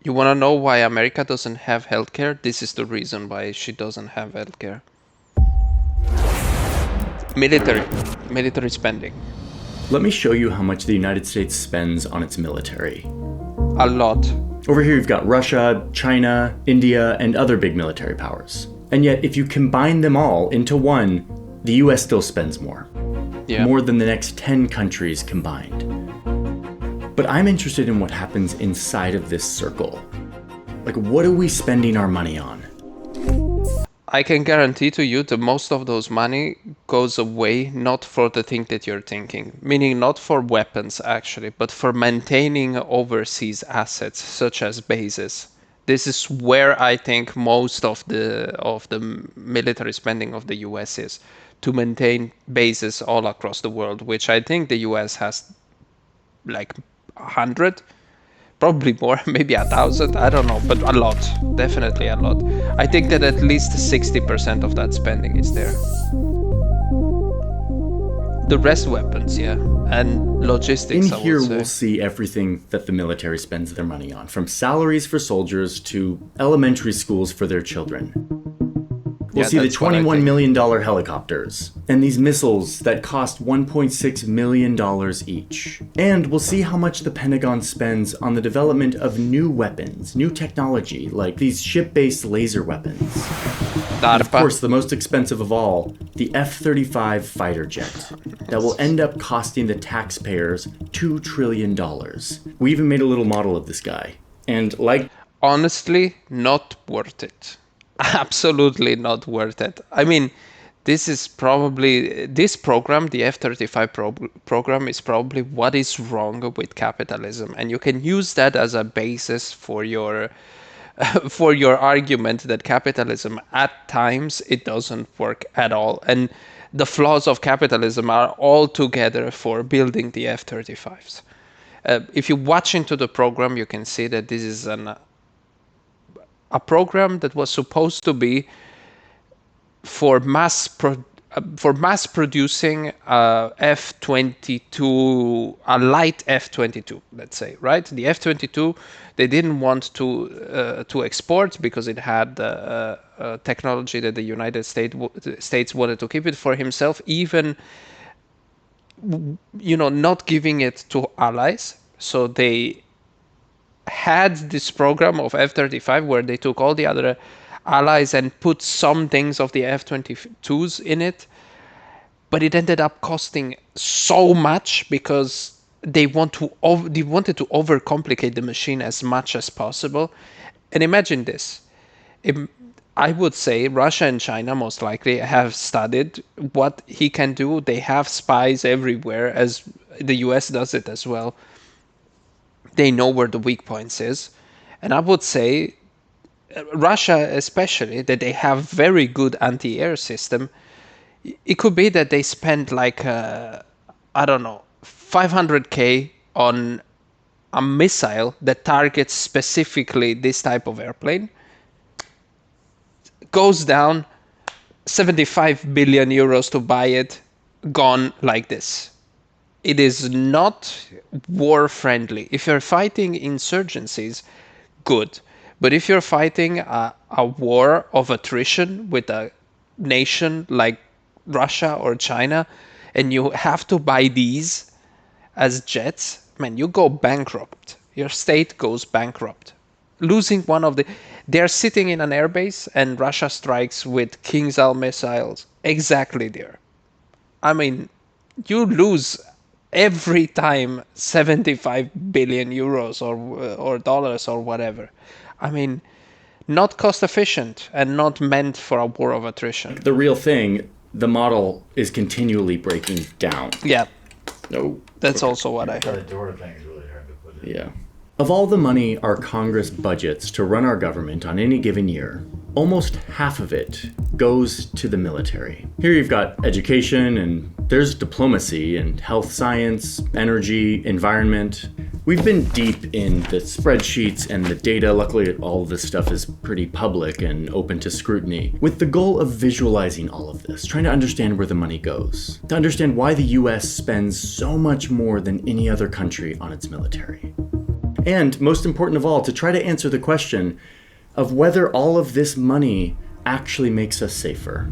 You want to know why America doesn't have healthcare? This is the reason why she doesn't have healthcare. Military spending. Let me show you how much the United States spends on its military. A lot. Over here you've got Russia, China, India, and other big military powers. And yet, if you combine them all into one, the US still spends more. Yeah. More than the next 10 countries combined. But I'm interested in what happens inside of this circle. Like, what are we spending our money on? I can guarantee to you that most of those money goes away not for the thing that you're thinking, meaning not for weapons actually, but for maintaining overseas assets such as bases. This is where I think most of the military spending of the US is, to maintain bases all across the world, which I think the US has like 100, probably more, maybe 1,000, I don't know, but a lot, definitely a lot. I think that at least 60% of that spending is there. The rest weapons, yeah, and logistics. In here, we'll see everything that the military spends their money on, from salaries for soldiers to elementary schools for their children. We'll see the $21 million helicopters, and these missiles that cost $1.6 million each. And we'll see how much the Pentagon spends on the development of new weapons, new technology, like these ship-based laser weapons. And of course, the most expensive of all, the F-35 fighter jet, that will end up costing the taxpayers $2 trillion. We even made a little model of this guy. And like... honestly, not worth it. Absolutely not worth it. I mean, this program, the F-35 program, is probably what is wrong with capitalism, and you can use that as a basis for your argument that capitalism at times it doesn't work at all, and the flaws of capitalism are all together for building the F-35s. If you watch into the program, you can see that this is a program that was supposed to be for mass producing F-22, a light F-22, let's say, right? The F-22, they didn't want to export because it had technology that the United States wanted to keep it for himself, even not giving it to allies. So they had this program of F-35 where they took all the other allies and put some things of the F-22s in it, but it ended up costing so much because they wanted to overcomplicate the machine as much as possible. And imagine this. I would say Russia and China most likely have studied what he can do. They have spies everywhere, as the US does it as well. They know where the weak points is. And I would say Russia especially, that they have very good anti-air system. It could be that they spend like, I don't know, 500K on a missile that targets specifically this type of airplane. Goes down, 75 billion euros to buy it, gone like this. It is not war friendly. If you're fighting insurgencies, good. But if you're fighting a war of attrition with a nation like Russia or China, and you have to buy these as jets, man, you go bankrupt. Your state goes bankrupt. Losing one of they're sitting in an airbase and Russia strikes with King's-Al missiles exactly there. I mean, you lose every time 75 billion euros or dollars or whatever. I mean, not cost efficient and not meant for a war of attrition. The real thing, the model is continually breaking down. Yeah. No. That's also what I heard. The door thing is really hard to put in. Yeah. Of all the money our Congress budgets to run our government on any given year, almost half of it goes to the military. Here you've got education, and there's diplomacy and health science, energy, environment. We've been deep in the spreadsheets and the data. Luckily, all of this stuff is pretty public and open to scrutiny, with the goal of visualizing all of this, trying to understand where the money goes, to understand why the US spends so much more than any other country on its military. And most important of all, to try to answer the question of whether all of this money actually makes us safer.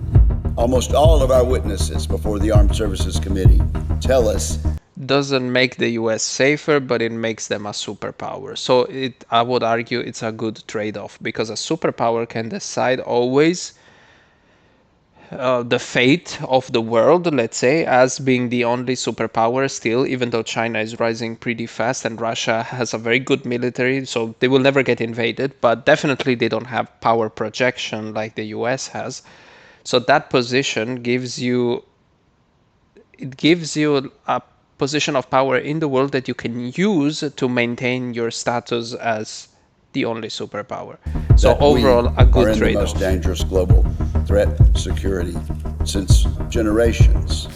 Almost all of our witnesses before the Armed Services Committee tell us doesn't make the US safer, but it makes them a superpower. So I would argue it's a good trade-off, because a superpower can decide always the fate of the world, let's say, as being the only superpower still, even though China is rising pretty fast and Russia has a very good military, so they will never get invaded, but definitely they don't have power projection like the US has. So that position gives you a position of power in the world that you can use to maintain your status as the only superpower. So overall, a good trade-off. We are in the most dangerous global threat security since generations.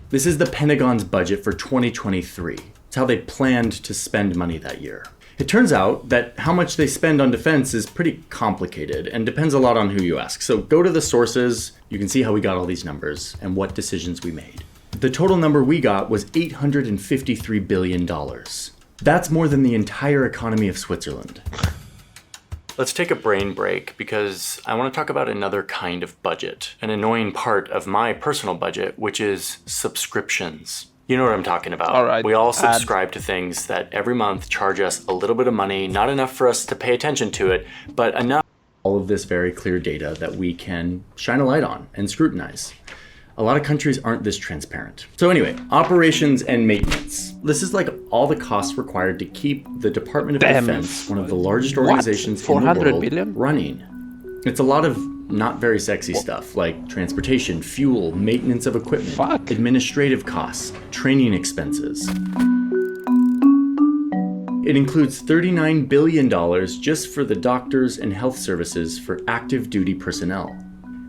This is the Pentagon's budget for 2023. It's how they planned to spend money that year. It turns out that how much they spend on defense is pretty complicated and depends a lot on who you ask. So go to the sources, you can see how we got all these numbers and what decisions we made. The total number we got was $853 billion. That's more than the entire economy of Switzerland. Let's take a brain break because I want to talk about another kind of budget, an annoying part of my personal budget, which is subscriptions. You know what I'm talking about. All right. We all subscribe to things that every month charge us a little bit of money, not enough for us to pay attention to it, but enough. All of this very clear data that we can shine a light on and scrutinize. A lot of countries aren't this transparent. So anyway, operations and maintenance. This is like all the costs required to keep the Department of Defense, one of the largest organizations in the world, billion? running. It's a lot of not very sexy stuff like transportation, fuel, maintenance of equipment, administrative costs, training expenses. It includes $39 billion just for the doctors and health services for active duty personnel.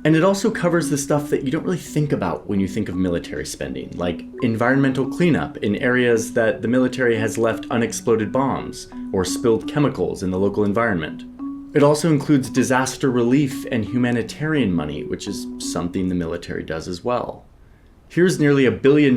And it also covers the stuff that you don't really think about when you think of military spending, like environmental cleanup in areas that the military has left unexploded bombs or spilled chemicals in the local environment. It also includes disaster relief and humanitarian money, which is something the military does as well. Here's nearly $1 billion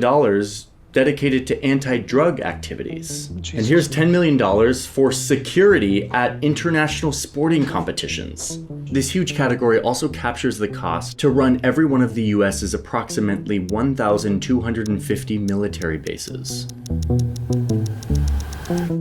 dedicated to anti-drug activities. And here's $10 million for security at international sporting competitions. This huge category also captures the cost to run every one of the US's approximately 1,250 military bases,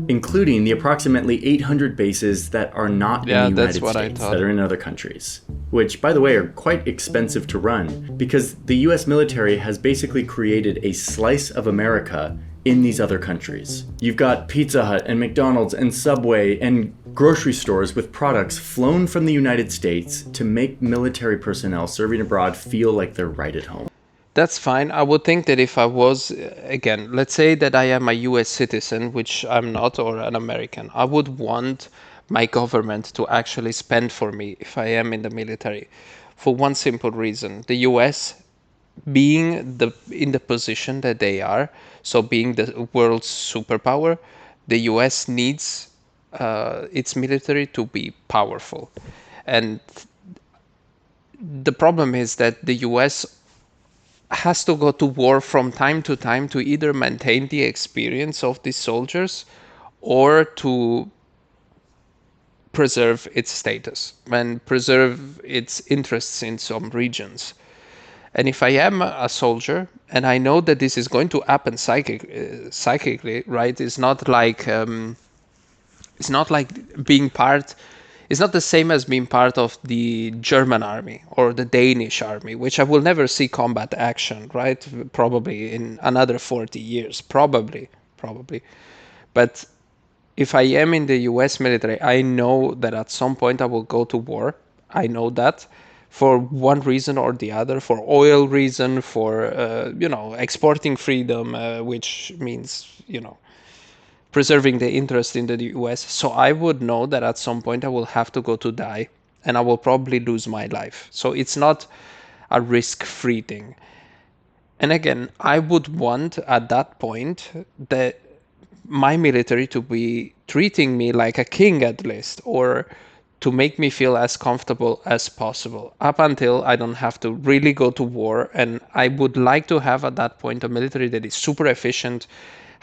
including the approximately 800 bases that are not in the United States, that are in other countries, which, by the way, are quite expensive to run because the US military has basically created a slice of America in these other countries. You've got Pizza Hut and McDonald's and Subway and grocery stores with products flown from the United States to make military personnel serving abroad feel like they're right at home. That's fine. I would think that if I was, again, let's say that I am a US citizen, which I'm not, or an American, I would want my government to actually spend for me if I am in the military, for one simple reason. The US, being in the position that they are, so being the world's superpower, the US needs its military to be powerful. And the problem is that the US has to go to war from time to time to either maintain the experience of these soldiers or to preserve its status and preserve its interests in some regions. And if I am a soldier and I know that this is going to happen psychically, right? It's not like being part. It's not the same as being part of the German army or the Danish army, which I will never see combat action, right? Probably in another 40 years, probably. But if I am in the US military, I know that at some point I will go to war. I know that for one reason or the other, for oil reason, for, exporting freedom, which means, preserving the interest in the US. So I would know that at some point I will have to go to die and I will probably lose my life. So it's not a risk-free thing. And again, I would want at that point that my military to be treating me like a king at least, or to make me feel as comfortable as possible up until I don't have to really go to war. And I would like to have at that point a military that is super efficient,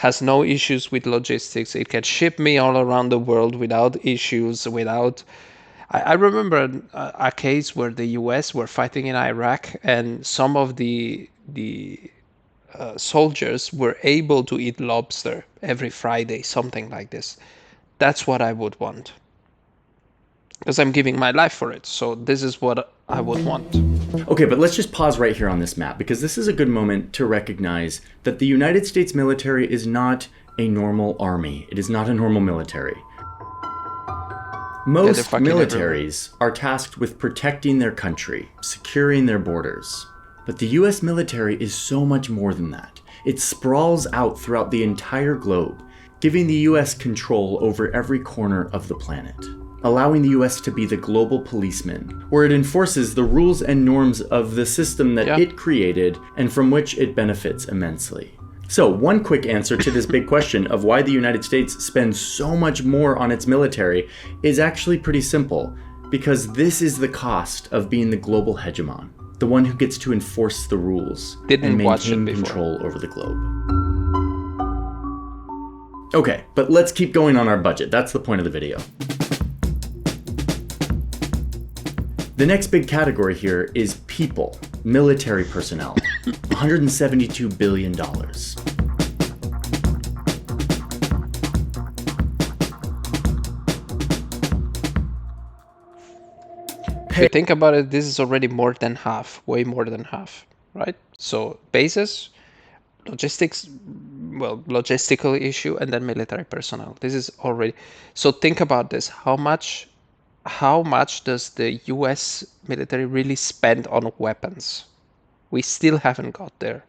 has no issues with logistics. It can ship me all around the world without issues, without... I remember a case where the US were fighting in Iraq, and some of the soldiers were able to eat lobster every Friday, something like this. That's what I would want, because I'm giving my life for it. So this is what I would want. Okay, but let's just pause right here on this map, because this is a good moment to recognize that the United States military is not a normal army. It is not a normal military. Most militaries are tasked with protecting their country, securing their borders. But the US military is so much more than that. It sprawls out throughout the entire globe, giving the US control over every corner of the planet, allowing the US to be the global policeman, where it enforces the rules and norms of the system that it created and from which it benefits immensely. So, one quick answer to this big question of why the United States spends so much more on its military is actually pretty simple, because this is the cost of being the global hegemon, the one who gets to enforce the rules and maintain control over the globe. Okay, but let's keep going on our budget. That's the point of the video. The next big category here is people, military personnel, $172 billion. If you think about it, this is already more than half, way more than half, right? So bases, logistics, well, logistical issue, and then military personnel. This is already... So think about this. How much does the US military really spend on weapons? We still haven't got there.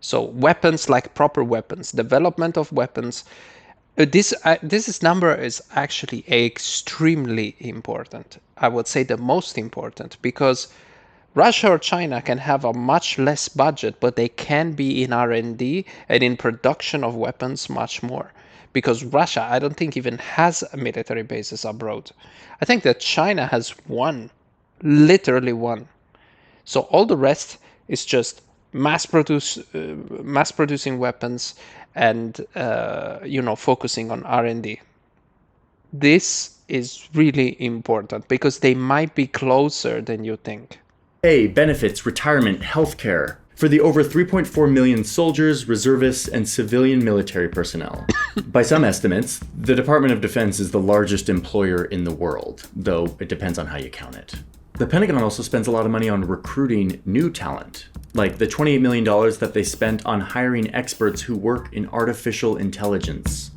So weapons, like proper weapons, development of weapons, this number is actually extremely important. I would say the most important, because Russia or China can have a much less budget, but they can be in R&D and in production of weapons much more. Because Russia, I don't think even has military bases abroad. I think that China has one, literally one. So all the rest is just mass producing weapons and focusing on R&D. This is really important because they might be closer than you think. Pay, benefits, retirement, healthcare for the over 3.4 million soldiers, reservists, and civilian military personnel. By some estimates, the Department of Defense is the largest employer in the world, though it depends on how you count it. The Pentagon also spends a lot of money on recruiting new talent, like the $28 million that they spent on hiring experts who work in artificial intelligence.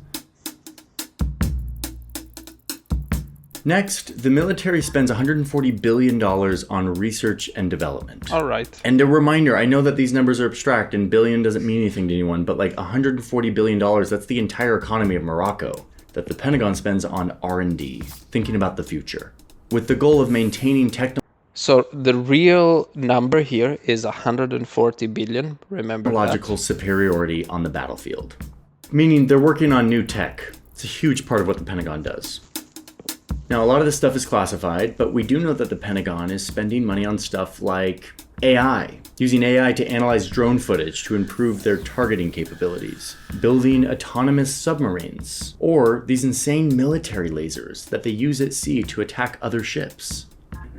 Next, the military spends $140 billion on research and development. All right. And a reminder, I know that these numbers are abstract and billion doesn't mean anything to anyone, but like $140 billion, that's the entire economy of Morocco that the Pentagon spends on R&D, thinking about the future, with the goal of maintaining So the real number here is 140 billion, remember technological superiority on the battlefield. Meaning they're working on new tech. It's a huge part of what the Pentagon does. Now, a lot of this stuff is classified, but we do know that the Pentagon is spending money on stuff like AI, using AI to analyze drone footage to improve their targeting capabilities, building autonomous submarines, or these insane military lasers that they use at sea to attack other ships.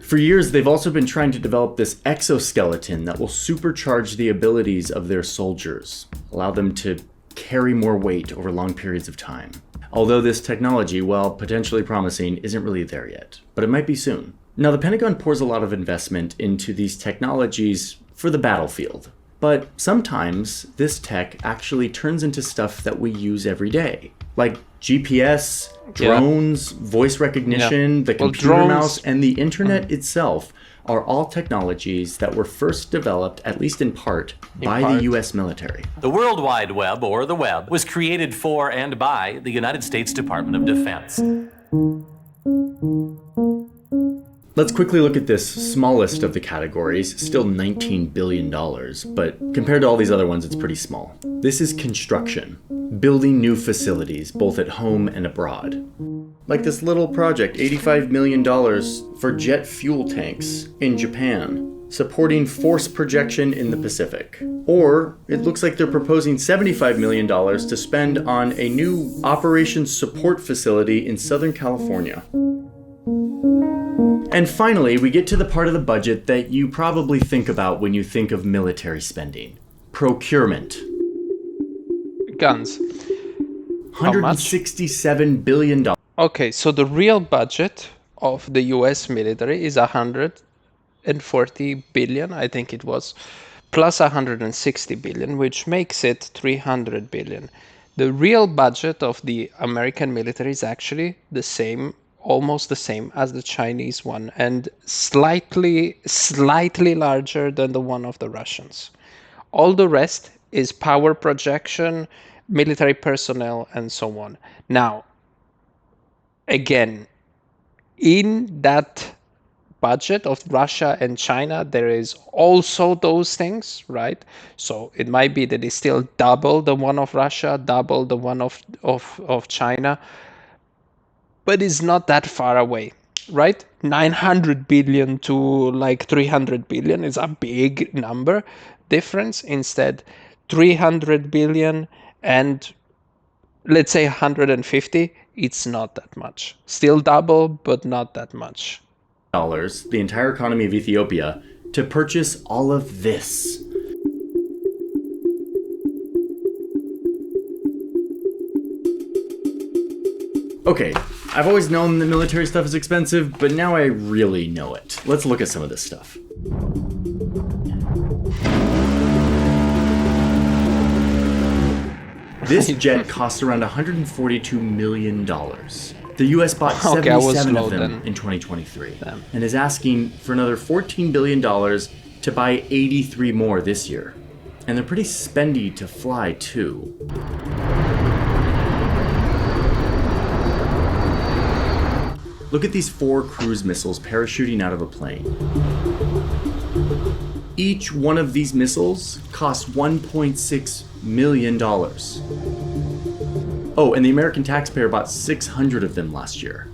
For years, they've also been trying to develop this exoskeleton that will supercharge the abilities of their soldiers, allow them to carry more weight over long periods of time. Although this technology, while potentially promising, isn't really there yet, but it might be soon. Now, the Pentagon pours a lot of investment into these technologies for the battlefield, but sometimes this tech actually turns into stuff that we use every day, like GPS, drones, voice recognition, the computer mouse, and the internet itself are all technologies that were first developed, at least in part, by the US military. The World Wide Web, or the web, was created for and by the United States Department of Defense. Let's quickly look at this smallest of the categories, still $19 billion, but compared to all these other ones, it's pretty small. This is construction, building new facilities, both at home and abroad. Like this little project, $85 million for jet fuel tanks in Japan. supporting force projection in the Pacific. Or it looks like they're proposing $75 million to spend on a new operations support facility in Southern California. And finally, we get to the part of the budget that you probably think about when you think of military spending. Procurement. Guns. How much? $167 billion. Okay, so the real budget of the US military is 140 billion, I think it was, plus 160 billion, which makes it 300 billion. The real budget of the American military is actually the same, almost the same as the Chinese one, and slightly larger than the one of the Russians. All the rest is power projection, military personnel, and so on. Now, again, in that budget of Russia and China, there is also those things, right? So it might be that it's still double the one of Russia, double the one of China, but it's not that far away, right? 900 billion to like 300 billion is a big number difference. Instead, 300 billion and let's say 150, it's not that much. Still double, but not that much. The entire economy of Ethiopia, to purchase all of this. Okay, I've always known that military stuff is expensive, but now I really know it. Let's look at some of this stuff. This jet costs around $142 million. The US bought 77 of them in 2023 and is asking for another $14 billion to buy 83 more this year. And they're pretty spendy to fly too. Look at these 4 cruise missiles parachuting out of a plane. Each one of these missiles costs $1.6 million. Oh, and the American taxpayer bought 600 of them last year.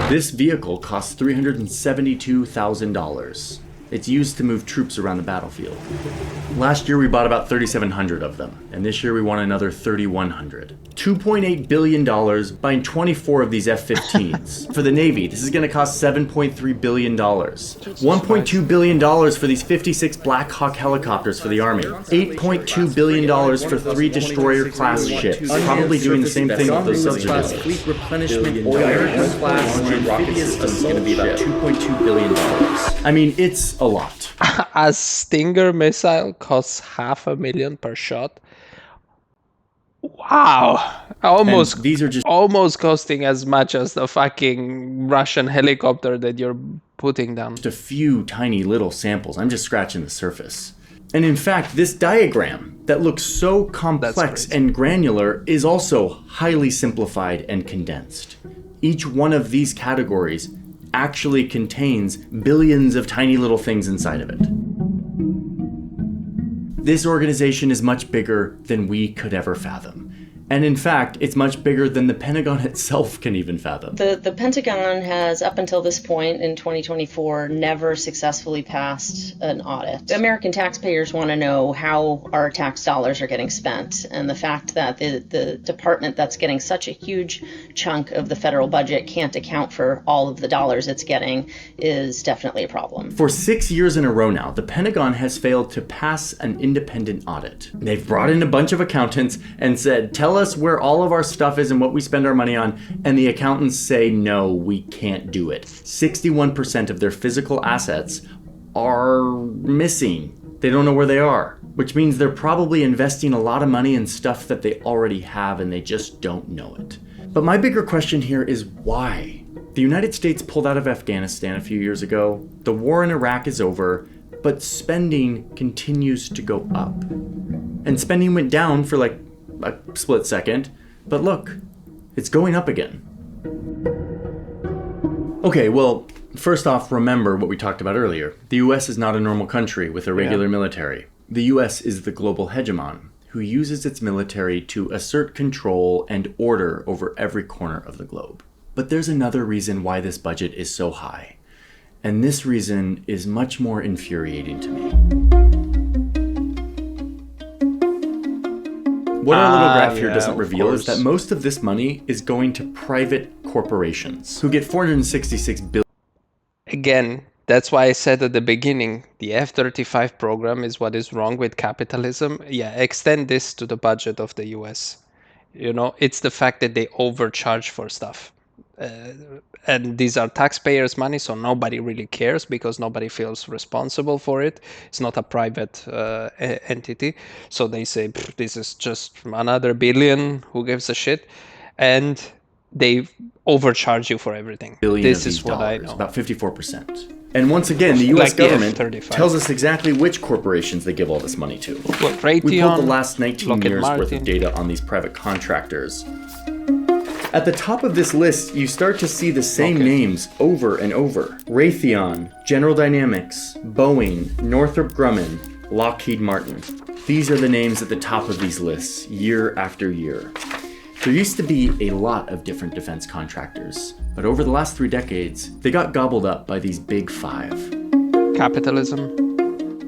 This vehicle costs $372,000. It's used to move troops around the battlefield. Last year we bought about 3,700 of them, and this year we want another 3,100. $2.8 billion buying 24 of these F-15s. For the Navy, this is going to cost $7.3 billion. $1.2 billion for these 56 Black Hawk helicopters for the Army. $8.2 billion for 3 destroyer-class ships. Probably doing the same thing with those subs. Fleet replenishment, American-class amphibious is going to be about $2.2 billion. I mean, it's a lot. A Stinger missile costs $500,000 per shot. Wow. Almost, these are just almost costing as much as the fucking Russian helicopter that you're putting down. Just a few tiny little samples. I'm just scratching the surface. And in fact, this diagram that looks so complex and granular is also highly simplified and condensed. Each one of these categories actually contains billions of tiny little things inside of it. This organization is much bigger than we could ever fathom. And in fact, it's much bigger than the Pentagon itself can even fathom. The Pentagon has, up until this point in 2024, never successfully passed an audit. The American taxpayers want to know how our tax dollars are getting spent. And the fact that the department that's getting such a huge chunk of the federal budget can't account for all of the dollars it's getting is definitely a problem. For 6 years in a row now, the Pentagon has failed to pass an independent audit. They've brought in a bunch of accountants and said, tell us where all of our stuff is and what we spend our money on, and the accountants say, no, we can't do it. 61% of their physical assets are missing. They don't know where they are, which means they're probably investing a lot of money in stuff that they already have and they just don't know it. But my bigger question here is why? The United States pulled out of Afghanistan a few years ago. The war in Iraq is over, but spending continues to go up. And spending went down for like a split second, but look, it's going up again. Okay, well, first off, remember what we talked about earlier. The US is not a normal country with a regular military. The US is the global hegemon who uses its military to assert control and order over every corner of the globe. But there's another reason why this budget is so high. And this reason is much more infuriating to me. What our little graph here doesn't reveal is that most of this money is going to private corporations who get $466 billion. Again, that's why I said at the beginning, the F-35 program is what is wrong with capitalism. Yeah, extend this to the budget of the US. You know, it's the fact that they overcharge for stuff. And these are taxpayers' money, so nobody really cares because nobody feels responsible for it. It's not a private entity. So they say, this is just another billion, who gives a shit? And they overcharge you for everything. This is what I know. About 54%. And once again, the US government tells us exactly which corporations they give all this money to. Raytheon, we pulled the last 19 Lockheed years worth of data on these private contractors. At the top of this list, you start to see the same names over and over. Raytheon, General Dynamics, Boeing, Northrop Grumman, Lockheed Martin. These are the names at the top of these lists, year after year. There used to be a lot of different defense contractors, but over the last 3 decades, they got gobbled up by these big 5. Capitalism.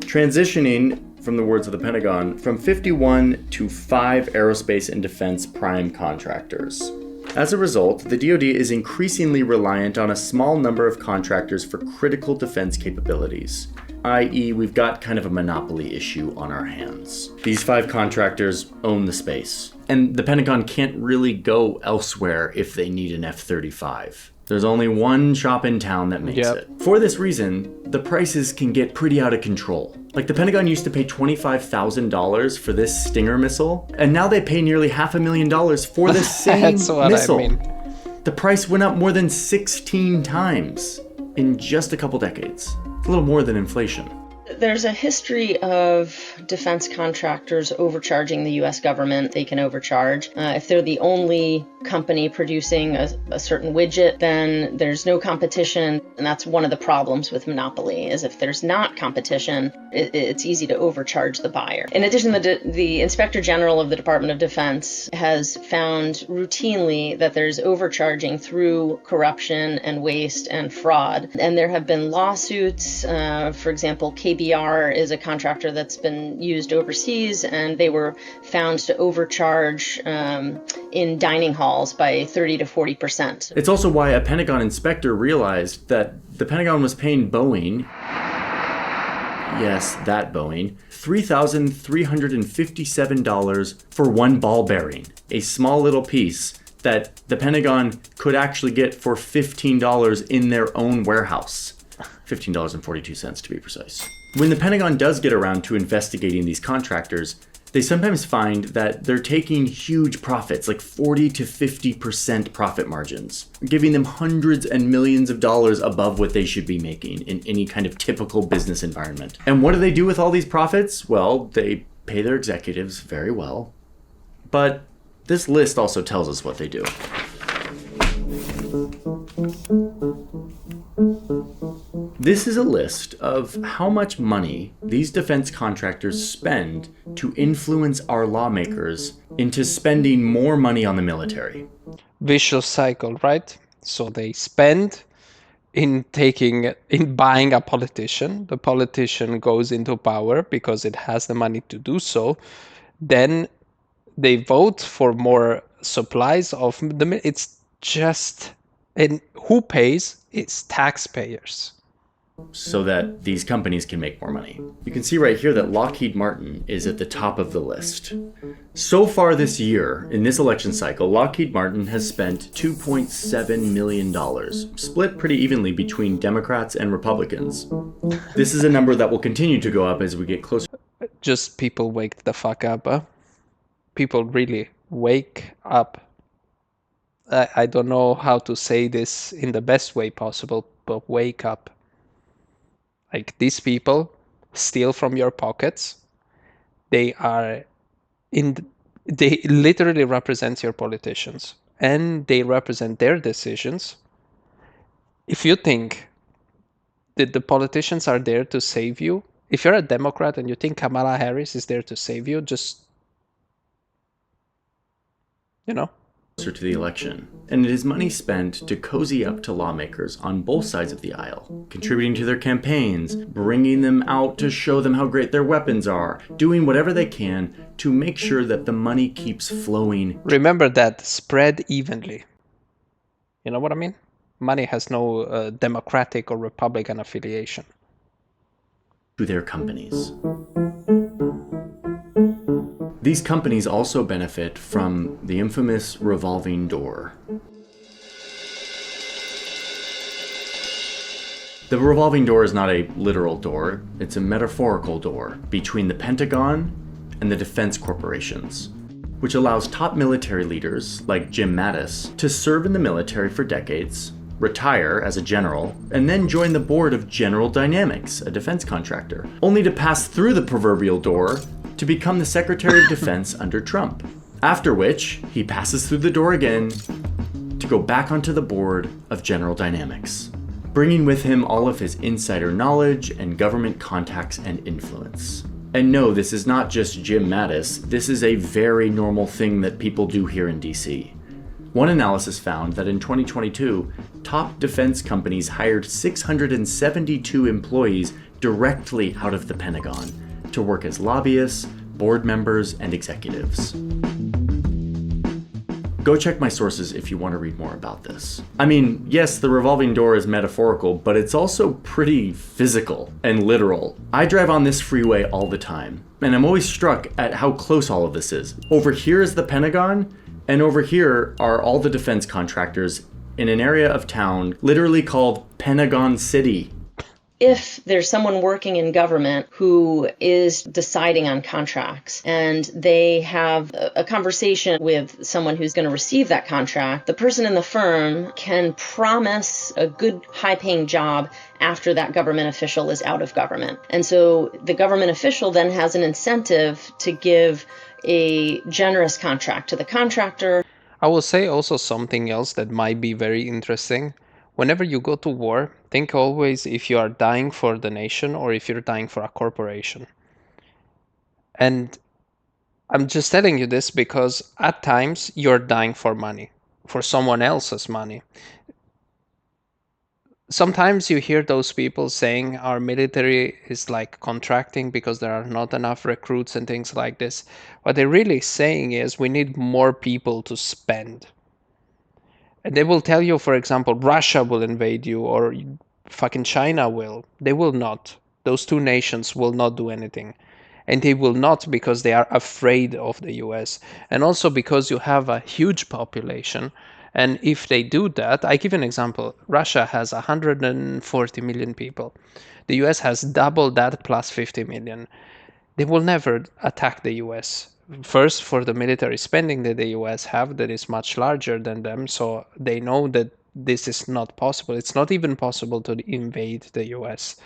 Transitioning, from the words of the Pentagon, from 51 to 5 aerospace and defense prime contractors. As a result, the DoD is increasingly reliant on a small number of contractors for critical defense capabilities, i.e., we've got kind of a monopoly issue on our hands. These 5 contractors own the space, and the Pentagon can't really go elsewhere if they need an F-35. There's only one shop in town that makes it. For this reason, the prices can get pretty out of control. Like the Pentagon used to pay $25,000 for this Stinger missile, and now they pay nearly $500,000 for the same missile. I mean. The price went up more than 16 times in just a couple decades. It's a little more than inflation. There's a history of defense contractors overcharging the U.S. government. They can overcharge. If they're the only company producing a certain widget, then there's no competition. And that's one of the problems with monopoly, is if there's not competition, it's easy to overcharge the buyer. In addition, the Inspector General of the Department of Defense has found routinely that there's overcharging through corruption and waste and fraud. And there have been lawsuits, for example, KBR is a contractor that's been used overseas, and they were found to overcharge in dining halls by 30 to 40%. It's also why a Pentagon inspector realized that the Pentagon was paying Boeing, yes, that Boeing, $3,357 for one ball bearing, a small little piece that the Pentagon could actually get for $15 in their own warehouse. $15.42 to be precise. When the Pentagon does get around to investigating these contractors, they sometimes find that they're taking huge profits, like 40 to 50% profit margins, giving them hundreds and millions of dollars above what they should be making in any kind of typical business environment. And what do they do with all these profits? Well, they pay their executives very well. But this list also tells us what they do. This is a list of how much money these defense contractors spend to influence our lawmakers into spending more money on the military. Vicious cycle, right? So they spend in buying a politician. The politician goes into power because it has the money to do so. Then they vote for more supplies of the. It's just, and who pays? It's taxpayers. So that these companies can make more money. You can see right here that Lockheed Martin is at the top of the list. So far this year, in this election cycle, Lockheed Martin has spent $2.7 million, split pretty evenly between Democrats and Republicans. This is a number that will continue to go up as we get closer. Just people wake the fuck up. Huh? People really wake up. I don't know how to say this in the best way possible, but wake up. Like, these people steal from your pockets. They literally represent your politicians, and they represent their decisions. If you think that the politicians are there to save you, if you're a Democrat and you think Kamala Harris is there to save you, just, to the election. And it is money spent to cozy up to lawmakers on both sides of the aisle, contributing to their campaigns, bringing them out to show them how great their weapons are, doing whatever they can to make sure that the money keeps flowing. Remember that, spread evenly. You know what I mean? Money has no Democratic or Republican affiliation. To their companies. These companies also benefit from the infamous revolving door. The revolving door is not a literal door, it's a metaphorical door between the Pentagon and the defense corporations, which allows top military leaders like Jim Mattis to serve in the military for decades, retire as a general, and then join the board of General Dynamics, a defense contractor, only to pass through the proverbial door to become the Secretary of Defense under Trump. After which, he passes through the door again to go back onto the board of General Dynamics, bringing with him all of his insider knowledge and government contacts and influence. And no, this is not just Jim Mattis, this is a very normal thing that people do here in DC. One analysis found that in 2022, top defense companies hired 672 employees directly out of the Pentagon to work as lobbyists, board members, and executives. Go check my sources if you want to read more about this. I mean, yes, the revolving door is metaphorical, but it's also pretty physical and literal. I drive on this freeway all the time, and I'm always struck at how close all of this is. Over here is the Pentagon, and over here are all the defense contractors in an area of town literally called Pentagon City. If there's someone working in government who is deciding on contracts and they have a conversation with someone who's going to receive that contract, the person in the firm can promise a good high-paying job after that government official is out of government. And so the government official then has an incentive to give a generous contract to the contractor. I will say also something else that might be very interesting. Whenever you go to war, think always if you are dying for the nation or if you're dying for a corporation. And I'm just telling you this because at times you're dying for money, for someone else's money. Sometimes you hear those people saying our military is like contracting because there are not enough recruits and things like this. What they're really saying is we need more people to spend. And they will tell you, for example, Russia will invade you or fucking China will. They will not. Those two nations will not do anything. And they will not because they are afraid of the US. And also because you have a huge population. And if they do that, I give an example. Russia has 140 million people. The US has double that plus 50 million. They will never attack the US. First, for the military spending that the US have that is much larger than them, so they know that this is not possible. It's not even possible to invade the US.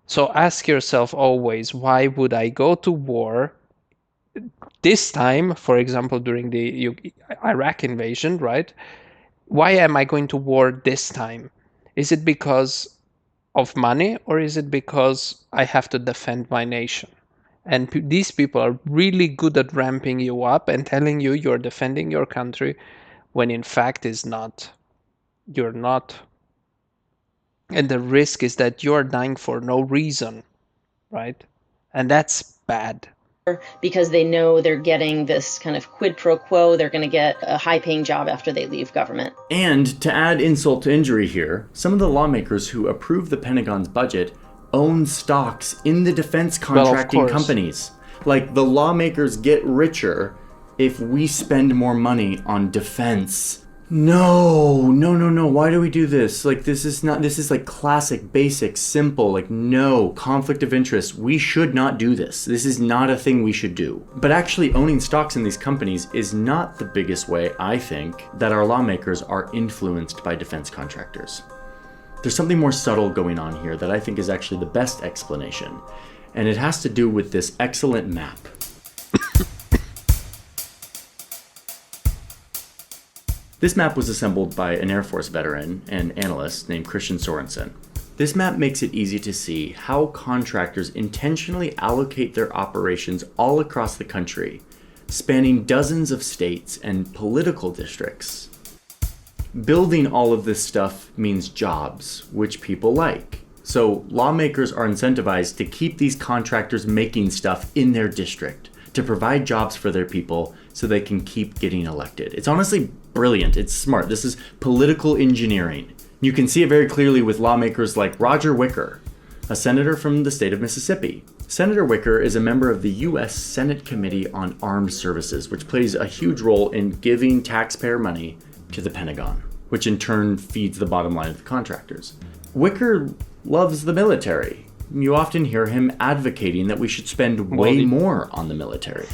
So ask yourself always, why would I go to war this time, for example, during the Iraq invasion, right? Why am I going to war this time? Is it because of money or is it because I have to defend my nation? And these people are really good at ramping you up and telling you you're defending your country when in fact is not. You're not. And the risk is that you're dying for no reason, right? And that's bad. Because they know they're getting this kind of quid pro quo, they're going to get a high-paying job after they leave government. And to add insult to injury here, some of the lawmakers who approve the Pentagon's budget own stocks in the defense contracting companies. Like, the lawmakers get richer if we spend more money on defense. No. Why do we do this? Like, this is like classic, basic, simple, like, no, conflict of interest. We should not do this. This is not a thing we should do. But actually owning stocks in these companies is not the biggest way, I think, that our lawmakers are influenced by defense contractors. There's something more subtle going on here that I think is actually the best explanation, and it has to do with this excellent map. This map was assembled by an Air Force veteran and analyst named Christian Sorensen. This map makes it easy to see how contractors intentionally allocate their operations all across the country, spanning dozens of states and political districts. Building all of this stuff means jobs, which people like. So lawmakers are incentivized to keep these contractors making stuff in their district, to provide jobs for their people so they can keep getting elected. It's honestly brilliant. It's smart. This is political engineering. You can see it very clearly with lawmakers like Roger Wicker, a senator from the state of Mississippi. Senator Wicker is a member of the U.S. Senate Committee on Armed Services, which plays a huge role in giving taxpayer money to the Pentagon, which in turn feeds the bottom line of the contractors. Wicker loves the military. You often hear him advocating that we should spend way more on the military.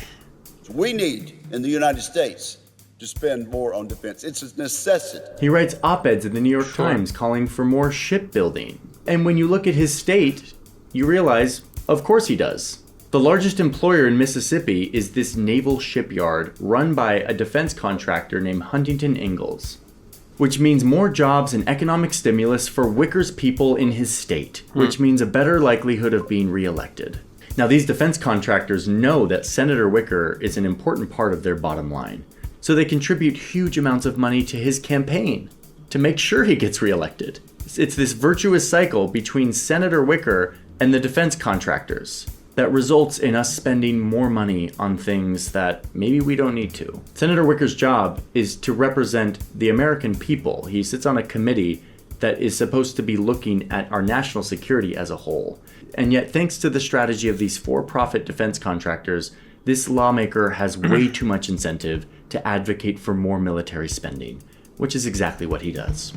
We need, in the United States, to spend more on defense. It's a necessity. He writes op-eds in the New York Times calling for more shipbuilding. And when you look at his state, you realize, of course he does. The largest employer in Mississippi is this naval shipyard run by a defense contractor named Huntington Ingalls, which means more jobs and economic stimulus for Wicker's people in his state, which means a better likelihood of being reelected. Now, these defense contractors know that Senator Wicker is an important part of their bottom line, so they contribute huge amounts of money to his campaign to make sure he gets reelected. It's this virtuous cycle between Senator Wicker and the defense contractors that results in us spending more money on things that maybe we don't need to. Senator Wicker's job is to represent the American people. He sits on a committee that is supposed to be looking at our national security as a whole. And yet, thanks to the strategy of these for-profit defense contractors, this lawmaker has way too much incentive to advocate for more military spending, which is exactly what he does.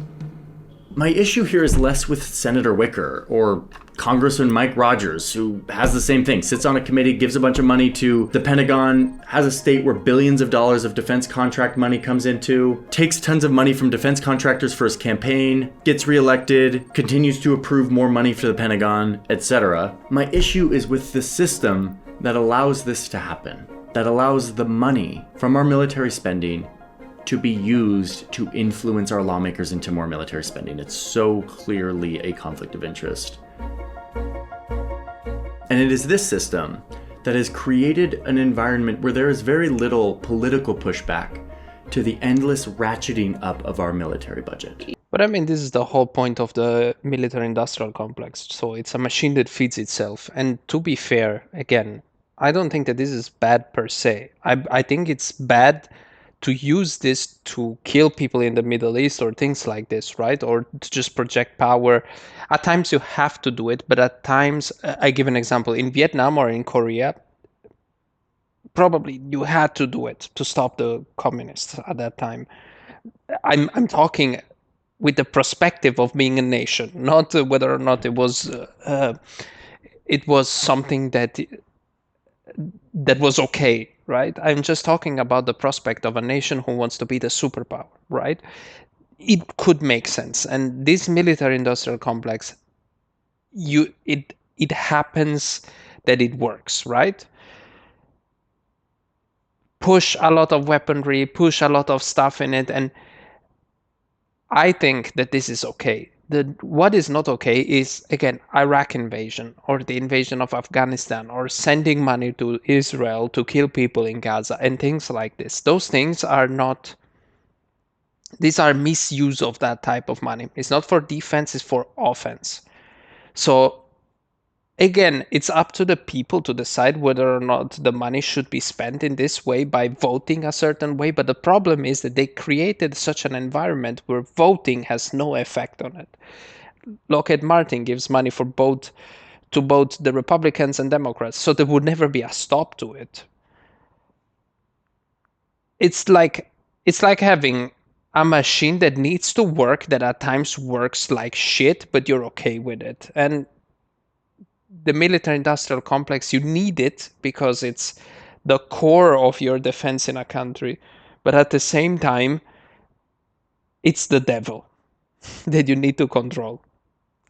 My issue here is less with Senator Wicker or Congressman Mike Rogers, who has the same thing, sits on a committee, gives a bunch of money to the Pentagon, has a state where billions of dollars of defense contract money comes into, takes tons of money from defense contractors for his campaign, gets reelected, continues to approve more money for the Pentagon, etc. My issue is with the system that allows this to happen, that allows the money from our military spending to be used to influence our lawmakers into more military spending. It's so clearly a conflict of interest. And it is this system that has created an environment where there is very little political pushback to the endless ratcheting up of our military budget. But I mean, this is the whole point of the military-industrial complex. So it's a machine that feeds itself. And to be fair, again, I don't think that this is bad per se. I think it's bad to use this to kill people in the Middle East or things like this, right? Or to just project power. At times you have to do it, but at times, I give an example, in Vietnam or in Korea, probably you had to do it to stop the communists at that time. I'm talking with the perspective of being a nation, not whether or not it was something that was okay, right? I'm just talking about the prospect of a nation who wants to be the superpower, right? It could make sense. And this military-industrial complex, it happens that it works, right? Push a lot of weaponry, push a lot of stuff in it, and I think that this is okay. What is not okay is, again, Iraq invasion or the invasion of Afghanistan or sending money to Israel to kill people in Gaza and things like this. Those things are not, these are misuse of that type of money. It's not for defense, it's for offense. So again, it's up to the people to decide whether or not the money should be spent in this way by voting a certain way. But the problem is that they created such an environment where voting has no effect on it. Lockheed Martin gives money to both the Republicans and Democrats, so there would never be a stop to it. It's like having a machine that needs to work, that at times works like shit, but you're okay with it. And the military-industrial complex, you need it because it's the core of your defense in a country. But at the same time, it's the devil that you need to control.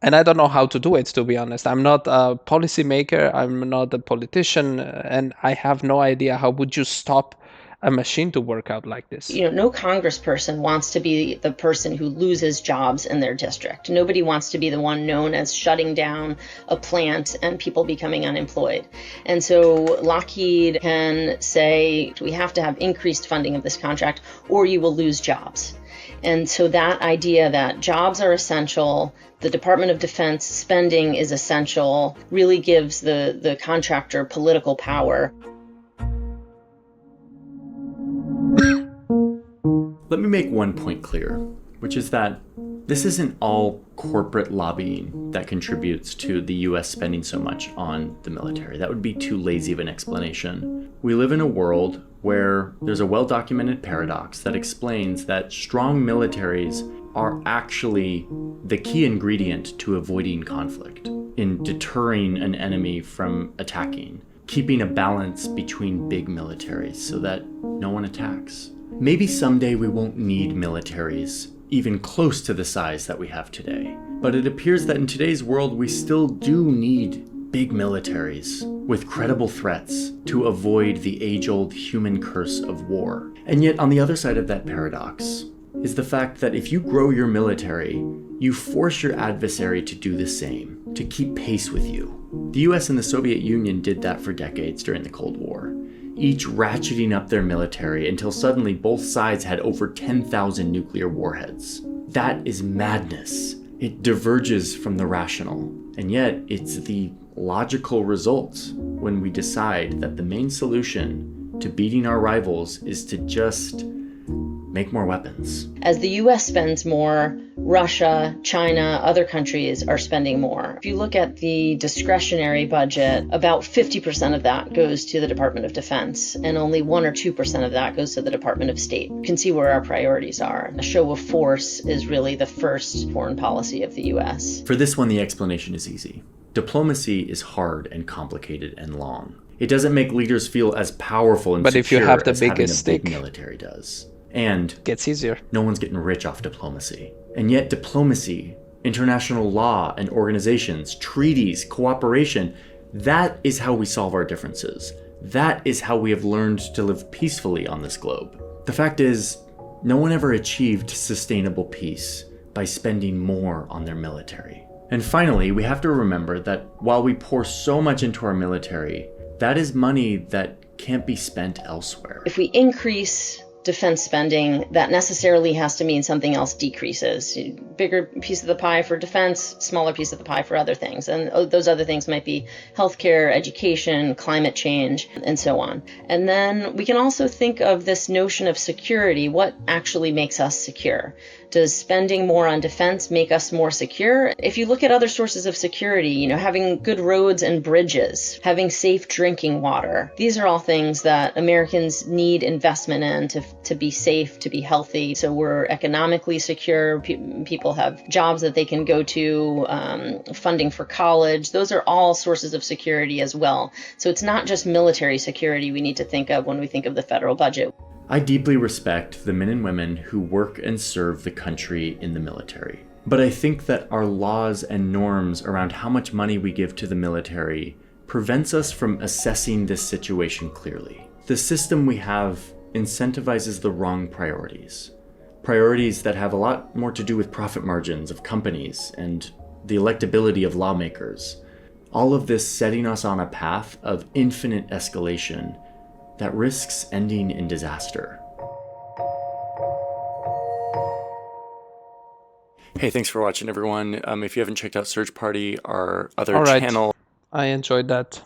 And I don't know how to do it, to be honest. I'm not a policymaker, I'm not a politician, and I have no idea how would you stop a machine to work out like this. No congressperson wants to be the person who loses jobs in their district. Nobody wants to be the one known as shutting down a plant and people becoming unemployed. And so Lockheed can say, we have to have increased funding of this contract or you will lose jobs. And so that idea that jobs are essential, the Department of Defense spending is essential, really gives the contractor political power. Let me make one point clear, which is that this isn't all corporate lobbying that contributes to the US spending so much on the military. That would be too lazy of an explanation. We live in a world where there's a well-documented paradox that explains that strong militaries are actually the key ingredient to avoiding conflict, in deterring an enemy from attacking, keeping a balance between big militaries so that no one attacks. Maybe someday we won't need militaries even close to the size that we have today. But it appears that in today's world, we still do need big militaries with credible threats to avoid the age-old human curse of war. And yet, on the other side of that paradox is the fact that if you grow your military, you force your adversary to do the same, to keep pace with you. The US and the Soviet Union did that for decades during the Cold War, each ratcheting up their military until suddenly both sides had over 10,000 nuclear warheads. That is madness. It diverges from the rational, and yet it's the logical result when we decide that the main solution to beating our rivals is to just make more weapons. As the US spends more, Russia, China, other countries are spending more. If you look at the discretionary budget, about 50% of that goes to the Department of Defense, and only 1 or 2% of that goes to the Department of State. You can see where our priorities are. A show of force is really the first foreign policy of the US. For this one, the explanation is easy. Diplomacy is hard and complicated and long. It doesn't make leaders feel as powerful and but secure if you have the as having biggest a big stick, military does. And gets easier. No one's getting rich off diplomacy. And yet diplomacy, international law and organizations, treaties, cooperation, that is how we solve our differences. That is how we have learned to live peacefully on this globe. The fact is, no one ever achieved sustainable peace by spending more on their military. And finally, we have to remember that while we pour so much into our military, that is money that can't be spent elsewhere. If we increase defense spending, that necessarily has to mean something else decreases. Bigger piece of the pie for defense, smaller piece of the pie for other things. And those other things might be healthcare, education, climate change, and so on. And then we can also think of this notion of security. What actually makes us secure? Does spending more on defense make us more secure? If you look at other sources of security, having good roads and bridges, having safe drinking water, these are all things that Americans need investment in to be safe, to be healthy. So we're economically secure. People have jobs that they can go to, funding for college. Those are all sources of security as well. So it's not just military security we need to think of when we think of the federal budget. I deeply respect the men and women who work and serve the country in the military. But I think that our laws and norms around how much money we give to the military prevents us from assessing this situation clearly. The system we have incentivizes the wrong priorities. Priorities that have a lot more to do with profit margins of companies and the electability of lawmakers. All of this setting us on a path of infinite escalation that risks ending in disaster. Hey, thanks for watching, everyone. If you haven't checked out Search Party, our other channel. I enjoyed that.